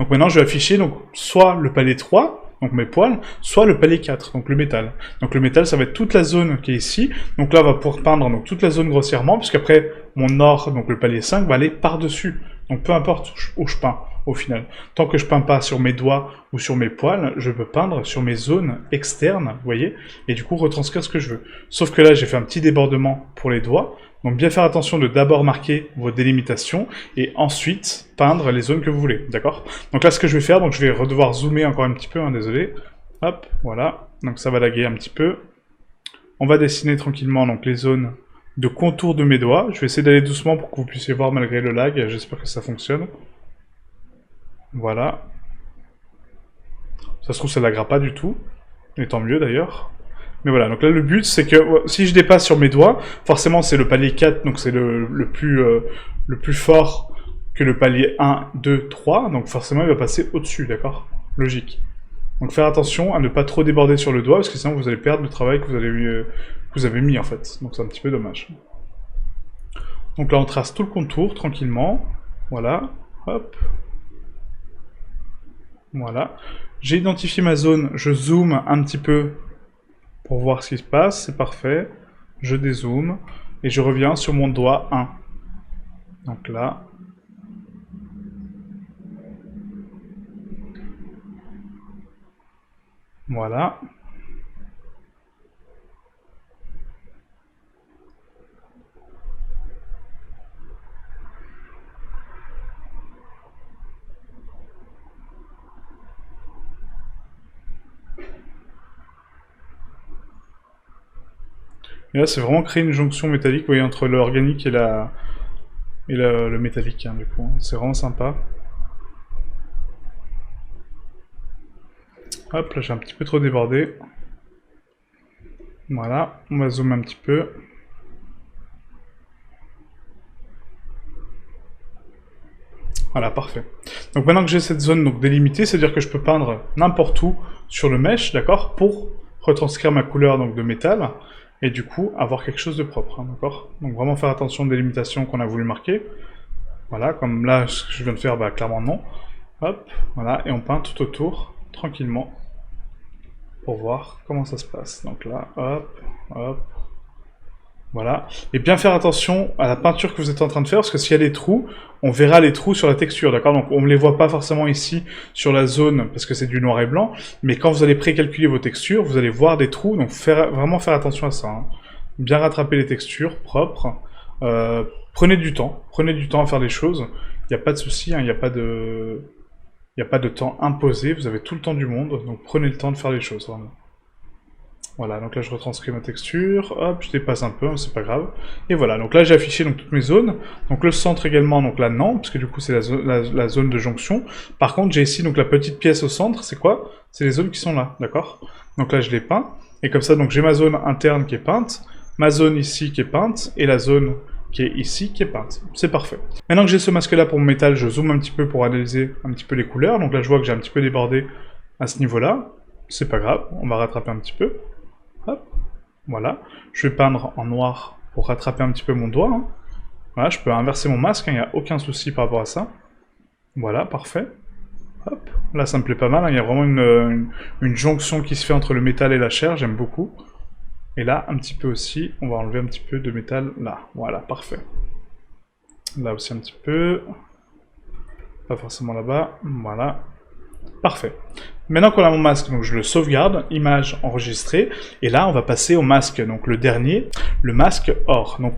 Donc maintenant, je vais afficher donc, soit le palier 3, donc mes poils, soit le palier 4, donc le métal. Donc le métal, ça va être toute la zone qui est ici. Donc là, on va pouvoir peindre donc, toute la zone grossièrement, puisqu'après, mon or, donc le palier 5, va aller par-dessus. Donc peu importe où je peins, au final. Tant que je peins pas sur mes doigts ou sur mes poils, je peux peindre sur mes zones externes, vous voyez, et du coup retranscrire ce que je veux. Sauf que là, j'ai fait un petit débordement pour les doigts. Donc bien faire attention de d'abord marquer vos délimitations et ensuite peindre les zones que vous voulez, d'accord? Donc là, ce que je vais faire, donc je vais devoir zoomer encore un petit peu, hein, désolé. Hop, voilà. Donc ça va laguer un petit peu. On va dessiner tranquillement donc les zones de contour de mes doigts. Je vais essayer d'aller doucement pour que vous puissiez voir malgré le lag. J'espère que ça fonctionne. Voilà. Ça se trouve, ça laguera pas du tout. Et tant mieux d'ailleurs. Mais voilà, donc là le but c'est que si je dépasse sur mes doigts, forcément c'est le palier 4, donc c'est le plus fort que le palier 1, 2, 3, donc forcément il va passer au-dessus, d'accord? Logique. Donc faire attention à ne pas trop déborder sur le doigt, parce que sinon vous allez perdre le travail que vous avez mis en fait. Donc c'est un petit peu dommage. Donc là on trace tout le contour tranquillement. Voilà, hop. Voilà. J'ai identifié ma zone, je zoome un petit peu pour voir ce qui se passe, c'est parfait. Je dézoome et je reviens sur mon doigt 1. Donc là. Voilà. Et là, c'est vraiment créer une jonction métallique, vous voyez, entre l'organique et le métallique, hein, du coup. C'est vraiment sympa. Hop, là j'ai un petit peu trop débordé. Voilà, on va zoomer un petit peu. Voilà, parfait. Donc maintenant que j'ai cette zone donc délimitée, c'est-à-dire que je peux peindre n'importe où sur le mesh, d'accord, pour retranscrire ma couleur donc de métal, et du coup avoir quelque chose de propre, hein, d'accord. Donc vraiment faire attention aux délimitations qu'on a voulu marquer. Voilà, comme là ce que je viens de faire, bah clairement non. Hop, voilà, et on peint tout autour, tranquillement, pour voir comment ça se passe. Donc là, hop, hop, voilà. Et bien faire attention à la peinture que vous êtes en train de faire, parce que s'il y a des trous, on verra les trous sur la texture, d'accord? Donc on ne les voit pas forcément ici sur la zone, parce que c'est du noir et blanc, mais quand vous allez précalculer vos textures, vous allez voir des trous, donc vraiment faire attention à ça. Hein. Bien rattraper les textures, propres. Prenez du temps à faire les choses. Il n'y a pas de souci, hein, il n'y a pas de temps imposé, vous avez tout le temps du monde, donc prenez le temps de faire les choses, vraiment. Voilà, donc là je retranscris ma texture, hop, je dépasse un peu, c'est pas grave. Et voilà, donc là j'ai affiché donc, toutes mes zones. Donc le centre également, donc là non, parce que du coup c'est la zone de jonction. Par contre j'ai ici donc la petite pièce au centre, c'est quoi? C'est les zones qui sont là, d'accord? Donc là je les peins, et comme ça donc j'ai ma zone interne qui est peinte, ma zone ici qui est peinte, et la zone qui est ici qui est peinte. C'est parfait. Maintenant que j'ai ce masque là pour mon métal, je zoome un petit peu pour analyser un petit peu les couleurs. Donc là je vois que j'ai un petit peu débordé à ce niveau-là. C'est pas grave, on va rattraper un petit peu. Hop, voilà. Je vais peindre en noir pour rattraper un petit peu mon doigt. Hein. Voilà, je peux inverser mon masque, il n'y a aucun souci par rapport à ça. Voilà, parfait. Hop, là ça me plaît pas mal, il y a vraiment une jonction qui se fait entre le métal et la chair, j'aime beaucoup. Et là, un petit peu aussi, on va enlever un petit peu de métal là. Voilà, parfait. Là aussi un petit peu. Pas forcément là-bas, voilà. Parfait. Maintenant qu'on a mon masque, donc je le sauvegarde, image enregistrée, et là on va passer au masque, donc le dernier, le masque or. Donc